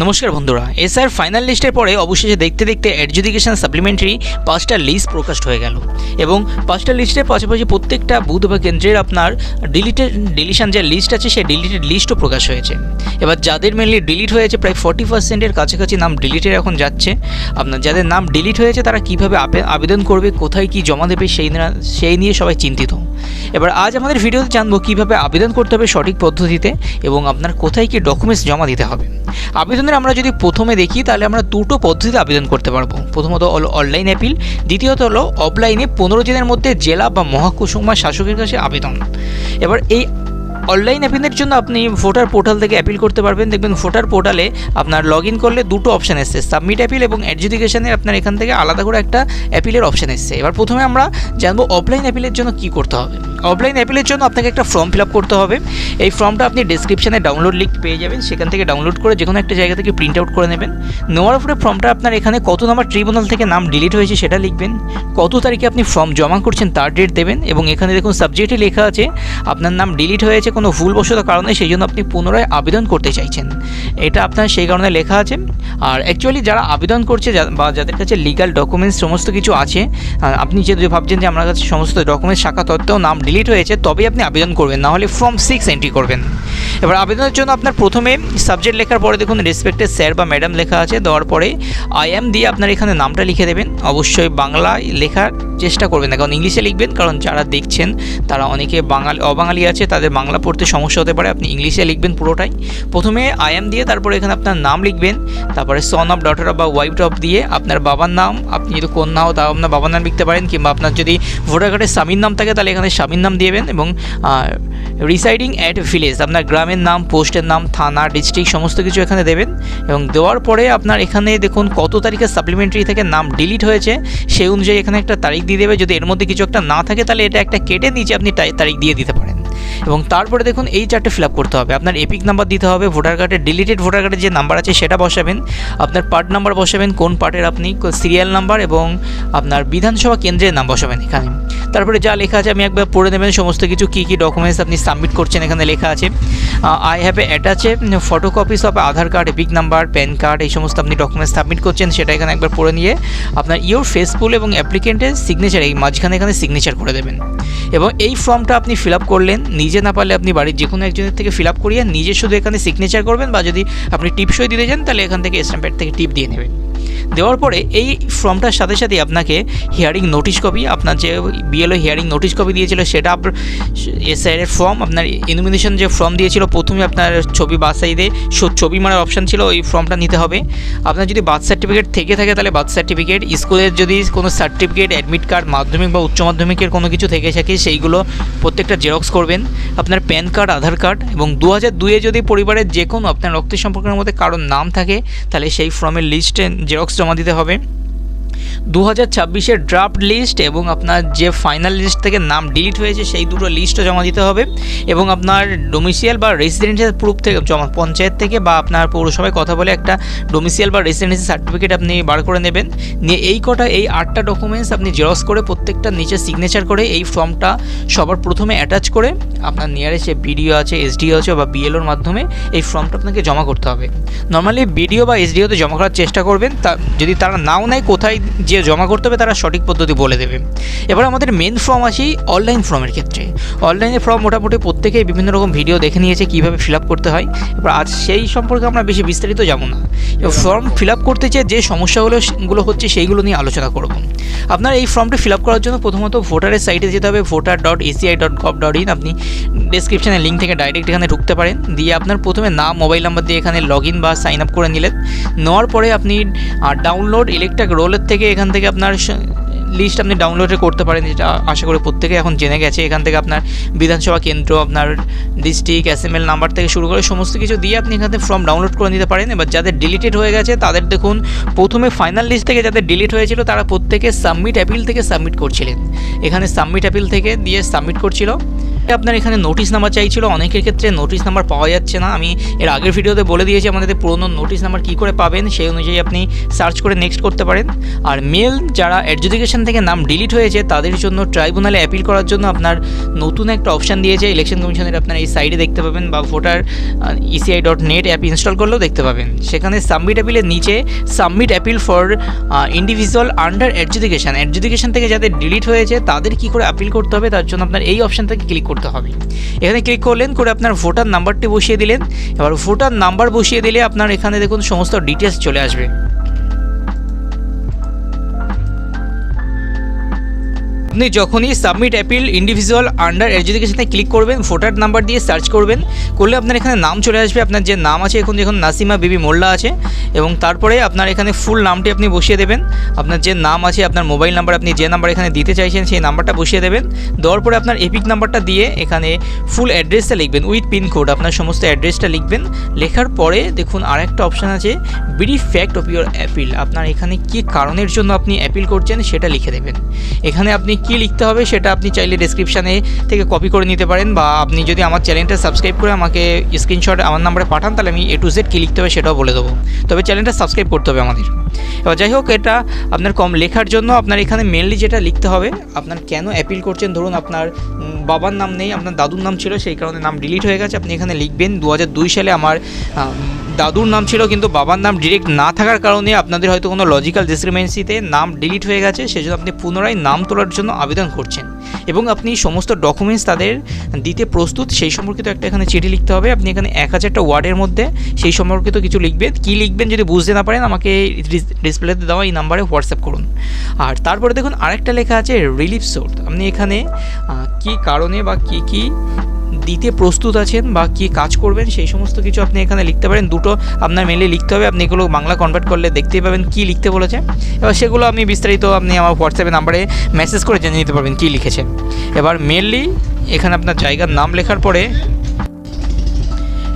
নমস্কার বন্ধুরা, SR final লিস্টের পরে অবশেষে দেখতে দেখতে এডুকেশন সাপ্লিমেন্টারি 5টা লিস্ট প্রকাশ হয়ে গেল এবং 5টা লিস্টের পাশাপাশি প্রত্যেকটা বুথ বা কেন্দ্রের আপনার ডিলিশন যে লিস্ট আছে সেই ডিলিটেড লিস্টও প্রকাশ হয়েছে। এবার যাদের মেনলি ডিলিট হয়েছে প্রায় 40%-এর কাছাকাছি নাম ডিলিটের এখন যাচ্ছে। আপনার যাদের নাম ডিলিট হয়েছে তারা কীভাবে আবেদন করবে, কোথায় কি জমা দেবে সেই নিয়ে সবাই চিন্তিত। এবার আজ আমাদের ভিডিওতে জানবো কীভাবে আবেদন করতে হবে সঠিক পদ্ধতিতে এবং আপনার কোথায় কি ডকুমেন্টস জমা দিতে হবে। আবেদনের আমরা যদি প্রথমে দেখি তাহলে আমরা দুটো পদ্ধতিতে আবেদন করতে পারবো। প্রথমত হলো অনলাইন অ্যাপিল, দ্বিতীয়ত হলো অফলাইনে 15 দিনের মধ্যে জেলা বা মহকুমা শাসকের কাছে আবেদন। এবার এই অনলাইন অ্যাপিলের জন্য আপনি ভোটার পোর্টাল থেকে অ্যাপিল করতে পারবেন। দেখবেন ভোটার পোর্টালে আপনার লগ ইন করলে দুটো অপশান এসছে, সাবমিট অ্যাপিল এবং এডুকেশনের আপনার এখান থেকে আলাদা করে একটা অ্যাপিলের অপশান এসছে। এবার প্রথমে আমরা জানবো অফলাইন অ্যাপিলের জন্য কী করতে হবে। অফলাইন অ্যাপিলের জন্য আপনাকে একটা ফর্ম ফিল আপ করতে হবে। এই ফর্মটা আপনি ডেসক্রিপশানে ডাউনলোড লিঙ্ক পেয়ে যাবেন, সেখান থেকে ডাউনলোড করে যে কোনো একটা জায়গা থেকে প্রিন্ট আউট করে নেবেন। নেওয়ার পরে ফর্মটা আপনার এখানে কত নাম্বার ট্রিব্যুনাল থেকে নাম ডিলিট হয়েছে সেটা লিখবেন, কত তারিখে আপনি ফর্ম জমা করছেন তার ডেট দেবেন এবং এখানে দেখুন সাবজেক্টে লেখা আছে আপনার নাম ডিলিট হয়েছে কোনো ভুলবশত কারণে, সেই জন্য আপনি পুনরায় আবেদন করতে চাইছেন, এটা আপনার সেই কারণে লেখা আছে। আর অ্যাকচুয়ালি যারা আবেদন করছে বা যাদের কাছে লিগাল ডকুমেন্টস সমস্ত কিছু আছে, আপনি যদি ভাবছেন যে আমার কাছে সমস্ত ডকুমেন্টস শাখা তত্ত্বেও নাম ডিলিট হয়েছে তবেই আপনি আবেদন করবেন, নাহলে ফর্ম 6 এন্ট্রি করবেন। এবার আবেদনের জন্য আপনার প্রথমে সাবজেক্ট লেখার পরে দেখুন রেসপেক্টেড স্যার বা ম্যাডাম লেখা আছে, দেওয়ার পরে আই এম দিয়ে আপনার এখানে নামটা লিখে দেবেন। অবশ্যই বাংলায় লেখার চেষ্টা করবেন না, কারণ ইংলিশে লিখবেন, কারণ যারা দেখছেন তারা অনেকে অবাঙালি আছে, তাদের বাংলা পড়তে সমস্যা হতে পারে, আপনি ইংলিশে লিখবেন পুরোটাই। প্রথমে আই এম দিয়ে তারপরে এখানে আপনার নাম লিখবেন, তারপরে সন অফ, ডটার অফ বা ওয়াইফ অফ দিয়ে আপনার বাবার নাম, আপনি যদি কন্যা হও তাও আপনার বাবার নাম লিখতে পারেন, কিংবা আপনার যদি ভোটার কার্ডে স্বামীর নাম থাকে তাহলে এখানে স্বামীর নাম দিবেন এবং রিসাইডিং অ্যাট ভিলেজ আপনার গ্রামের নাম, পোস্টের নাম, থানা, ডিস্ট্রিক্ট সমস্ত কিছু এখানে দেবেন। এবং দেওয়ার পরে আপনার এখানে দেখুন কত তারিখে সাপ্লিমেন্টারি থেকে নাম ডিলিট হয়েছে সেই অনুযায়ী এখানে একটা তারিখ দিয়ে দেবে। যদি এর মধ্যে কিছু একটা না থাকে তাহলে এটা একটা কেটে নিচে আপনি তারিখ দিয়ে দিতে পারেন। এবং তারপরে দেখুন এই চারটে ফিল আপ করতে হবে। আপনার এপিক নাম্বার দিতে হবে, ভোটার কার্ডের ডিলিটেড ভোটার কার্ডের যে নাম্বার আছে সেটা বসাবেন, আপনার পার্ট নাম্বার বসাবেন, কোন পার্টের আপনি সিরিয়াল নাম্বার এবং আপনার বিধানসভা কেন্দ্রের নাম বসাবেন এখানে। তারপরে যা লেখা আছে আমি একবার পড়ে নেবেন সমস্ত কিছু, কী কী ডকুমেন্টস আপনি সাবমিট করছেন এখানে লেখা আছে। I have attaché photocopies of Aadhaar card, epic number, pan card, এই সমস্ত আপনি ডকুমেন্টস সাবমিট করছেন সেটা এখানে একবার পড়ে নিয়ে আপনার ইওর ফেসবুক এবং অ্যাপ্লিকেন্টের সিগনেচার এই মাঝখানে এখানে সিগনেচার করে দেবেন। এবং এই ফর্মটা আপনি ফিল আপ করলেন, নিজে না পারলে আপনি বাড়ির যে কোনো একজনের থেকে ফিল আপ করিয়ে নিজে শুধু এখানে সিগনেচার করবেন, বা যদি আপনি টিপসই দিতে চান তাহলে এখান থেকে স্ট্যাম্প প্যাড থেকে টিপ দিয়ে নেবেন। দেওয়ার পরে এই ফর্মটার সাথে সাথে আপনাকে হিয়ারিং নোটিশ কপি, আপনার যে বিএলও হিয়ারিং নোটিশ কপি দিয়েছিল সেটা, এসআইয়ের ফর্ম, আপনার ইনভিটেশন যে ফর্ম দিয়েছিল প্রথমে আপনার ছবি বাছাইতে ছবি মারার অপশান ছিল, ওই ফর্মটা নিতে হবে। আপনার যদি বার্থ সার্টিফিকেট থেকে থাকে তাহলে বার্থ সার্টিফিকেট, স্কুলের যদি কোনো সার্টিফিকেট, অ্যাডমিট কার্ড, মাধ্যমিক বা উচ্চ মাধ্যমিকের কোনো কিছু থেকে থাকে সেইগুলো প্রত্যেকটা জেরক্স করবেন। আপনার প্যান কার্ড, আধার কার্ড এবং 2002-এ যদি পরিবারের যে কোনো আপনার রক্তের সম্পর্কের মধ্যে কারোর নাম থাকে তাহলে সেই ফর্মের লিস্টে জেরক্স জমা দিতে হবে। 2026-এর ড্রাফট লিস্ট এবং আপনার যে ফাইনাল লিস্ট থেকে নাম ডিলিট হয়েছে সেই দুটো লিস্টও জমা দিতে হবে। এবং আপনার ডোমিসিয়াল বা রেসিডেন্সিয়াল প্রুফ থেকে জমা পঞ্চায়েত থেকে বা আপনার পৌরসভায় কথা বলে একটা ডোমিসিয়াল বা রেসিডেন্সি সার্টিফিকেট আপনি বার করে নেবেন। নিয়ে এই 8টা ডকুমেন্টস আপনি জেরক্স করে প্রত্যেকটা নিচে সিগনেচার করে এই ফর্মটা সবার প্রথমে অ্যাটাচ করে আপনার নিয়ারেস্ট যে বিডিও আছে, এসডিও আছে বা বিএলওর মাধ্যমে এই ফর্মটা আপনাকে জমা করতে হবে। নর্মালি বিডিও বা এসডিওতে জমা করার চেষ্টা করবেন, যদি তারা নাও নেয় কোথায় যে জমা করতে হবে তারা সঠিক পদ্ধতি বলে দেবে। এবার আমাদের মেন ফর্ম আসি অনলাইন ফর্মের ক্ষেত্রে। অনলাইনে ফর্ম মোটামুটি প্রত্যেকেই বিভিন্ন রকম ভিডিও দেখে নিয়েছে কীভাবে ফিল আপ করতে হয়। এবার আজ সেই সম্পর্কে আমরা বেশি বিস্তারিত যাব না। ফর্ম ফিল আপ করতে চেয়ে যে সমস্যাগুলো হচ্ছে সেইগুলো নিয়ে আলোচনা করব। আপনার এই ফর্মটি ফিল আপ করার জন্য প্রথমত ভোটারের সাইটে যেতে হবে, voter.eci.gov.in, আপনি ডেসক্রিপশানে লিঙ্ক থেকে ডাইরেক্ট এখানে ঢুকতে পারেন। দিয়ে আপনার প্রথমে নাম, মোবাইল নাম্বার দিয়ে এখানে লগ ইন বা সাইন আপ করে নিলেন। নেওয়ার পরে আপনি ডাউনলোড ইলেকট্রিক রোলের থেকে এখান থেকে আপনার লিস্ট আপনি ডাউনলোড করতে পারেন, যেটা আশা করি প্রত্যেকে এখন জেনে গেছে। এখান থেকে আপনার বিধানসভা কেন্দ্র, আপনার ডিস্ট্রিক্ট, এসএমএল নাম্বার থেকে শুরু করে সমস্ত কিছু দিয়ে আপনি এখান থেকে ফর্ম ডাউনলোড করে নিতে পারেন। এবার যাদের ডিলিটেড হয়ে গেছে তাদের দেখুন প্রথমে ফাইনাল লিস্ট থেকে যাদের ডিলিট হয়েছিল তারা প্রত্যেকে সাবমিট অ্যাপিল থেকে সাবমিট করছিলেন, এখানে সাবমিট অ্যাপিল থেকে দিয়ে সাবমিট করছিল। আপনার এখানে নোটিশ নাম্বার চাইছিল, অনেকের ক্ষেত্রে নোটিশ নাম্বার পাওয়া যাচ্ছে না। আমি এর আগের ভিডিওতে বলে দিয়েছি আমাদের পুরনো নোটিশ নাম্বার কী করে পাবেন, সেই অনুযায়ী আপনি সার্চ করে নেক্সট করতে পারেন। আর মেল যারা এডজুডিকেশন থেকে নাম ডিলিট হয়েছে তাদের জন্য ট্রাইব্যুনালে অ্যাপিল করার জন্য আপনার নতুন একটা অপশান দিয়েছে ইলেকশন কমিশনের, আপনার এই সাইডে দেখতে পাবেন, বা ভোটার eci.net অ্যাপ ইনস্টল করলেও দেখতে পাবেন। সেখানে সাবমিট অ্যাপিলের নিচে submit appeal for individual under adjudication থেকে যাদের ডিলিট হয়েছে তাদের কী করে অ্যাপিল করতে হবে তার জন্য আপনার এই অপশানটাকে ক্লিক করতে হবে। এখানে ক্লিক করলেন, করে আপনার ভোটার নাম্বারটি বসিয়ে দিলেন। এবার ভোটার নাম্বার বসিয়ে দিলে আপনার এখানে দেখুন সমস্ত ডিটেলস চলে আসবে। আপনি যখনই সাবমিট অ্যাপিল ইন্ডিভিজুয়াল আন্ডার এডজুডিকেশনে ক্লিক করবেন, ভোটার নাম্বার দিয়ে সার্চ করবেন, করলে আপনার এখানে নাম চলে আসবে। আপনার যে নাম আছে এখন দেখুন নাসিমা বিবি মোল্লা আছে, এবং তারপরে আপনার এখানে ফুল নামটি আপনি বসিয়ে দেবেন। আপনার যে নাম আছে, আপনার মোবাইল নাম্বার, আপনি যে নাম্বার এখানে দিতে চাইছেন সেই নাম্বারটা বসিয়ে দেবেন। দেওয়ার পরে আপনার এপিক নাম্বারটা দিয়ে এখানে ফুল অ্যাড্রেসটা লিখবেন উইথ পিনকোড, আপনার সমস্ত অ্যাড্রেসটা লিখবেন। লেখার পরে দেখুন আরেকটা অপশান আছে brief fact of your appeal, আপনার এখানে কী কারণের জন্য আপনি অ্যাপিল করছেন সেটা লিখে দেবেন। এখানে আপনি কী লিখতে হবে সেটা আপনি চাইলে ডেসক্রিপশানে থেকে কপি করে নিতে পারেন, বা আপনি যদি আমার চ্যানেলটা সাবস্ক্রাইব করে আমাকে স্ক্রিনশট আমার নাম্বারে পাঠান তাহলে আমি A to Z কী লিখতে হবে সেটাও বলে দেবো। তবে চ্যানেলটা সাবস্ক্রাইব করতে হবে আমাদের। এবার যাই হোক, এটা আপনার কম লেখার জন্য আপনার এখানে মেনলি যেটা লিখতে হবে, আপনার কেন অ্যাপিল করছেন। ধরুন আপনার বাবার নাম নেই, আপনার দাদুর নাম ছিল, সেই কারণে নাম ডিলিট হয়ে গেছে। আপনি এখানে লিখবেন 2002 সালে আমার দাদুর নাম ছিল কিন্তু বাবার নাম ডিরেক্ট না থাকার কারণে আপনাদের হয়তো কোনো লজিক্যাল ডিসক্রিমিনেন্সিতে নাম ডিলিট হয়ে গেছে, সেজন্য আপনি পুনরায় নাম তোলার জন্য আবেদন করছেন, এবং আপনি সমস্ত ডকুমেন্টস তাদের দিতে প্রস্তুত সেই সম্পর্কিত একটা এখানে চিঠি লিখতে হবে। আপনি এখানে 1000টা ওয়ার্ডের মধ্যে সেই সম্পর্কিত কিছু লিখবেন। কী লিখবেন যদি বুঝতে না পারেন আমাকে ডিসপ্লেতে দেওয়া এই নাম্বারে হোয়াটসঅ্যাপ করুন। আর তারপরে দেখুন আরেকটা লেখা আছে রিলিফ সোর্স, আপনি এখানে কী কারণে বা কী দিতে প্রস্তুত আছেন বা কী কাজ করবেন সেই সমস্ত কিছু আপনি এখানে লিখতে পারেন। দুটো আপনার মেলে লিখতে হবে, আপনি এগুলো বাংলা কনভার্ট করলে দেখতেই পাবেন কী লিখতে বলেছে। এবার সেগুলো আমি বিস্তারিত আপনি আমার হোয়াটসঅ্যাপে নাম্বারে মেসেজ করে জেনে নিতে পারবেন কী লিখেছে। এবার মেনলি এখানে আপনার জায়গার নাম লেখার পরে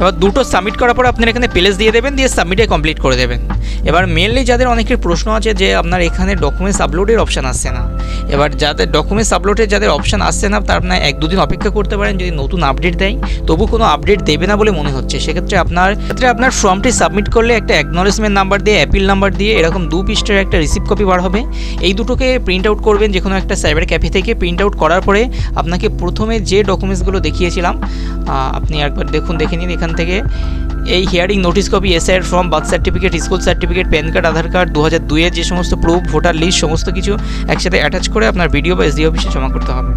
এবার দুটো সাবমিট করার পরে আপনার এখানে প্লেস দিয়ে দেবেন, দিয়ে সাবমিটে কমপ্লিট করে দেবেন। এবার মেনলি যাদের অনেকের প্রশ্ন আছে যে আপনার এখানে ডকুমেন্টস আপলোডের অপশান আসছে না, এবার যাদের ডকুমেন্টস আপলোডের যাদের অপশান আসছে না তার আপনার 1-2 দিন অপেক্ষা করতে পারেন। যদি নতুন আপডেট দেয় তবু কোনো আপডেট দেবে না বলে মনে হচ্ছে, সেক্ষেত্রে আপনার ফর্মটি সাবমিট করলে একটা অ্যাকনলেজমেন্ট নাম্বার দিয়ে অ্যাপিল নাম্বার দিয়ে এরকম 2 পৃষ্ঠার একটা রিসিপ্ট কপি বার হবে। এই দুটোকে প্রিন্ট আউট করবেন যে কোনো একটা সাইবার ক্যাফে থেকে। প্রিন্ট আউট করার পরে আপনাকে প্রথমে যে ডকুমেন্টসগুলো দেখিয়েছিলাম আপনি একবার দেখে নিন এখান থেকে। এই hearing notice copy, SIR form, birth certificate, school certificate, PAN card, Aadhaar card, 2002 এর যে সমস্ত প্রুফ, ভোটার লিস্ট সমস্ত কিছু একসাথে অ্যাটাচ করে আপনার বিডিও বা এসডি অফিসে জমা করতে হবে।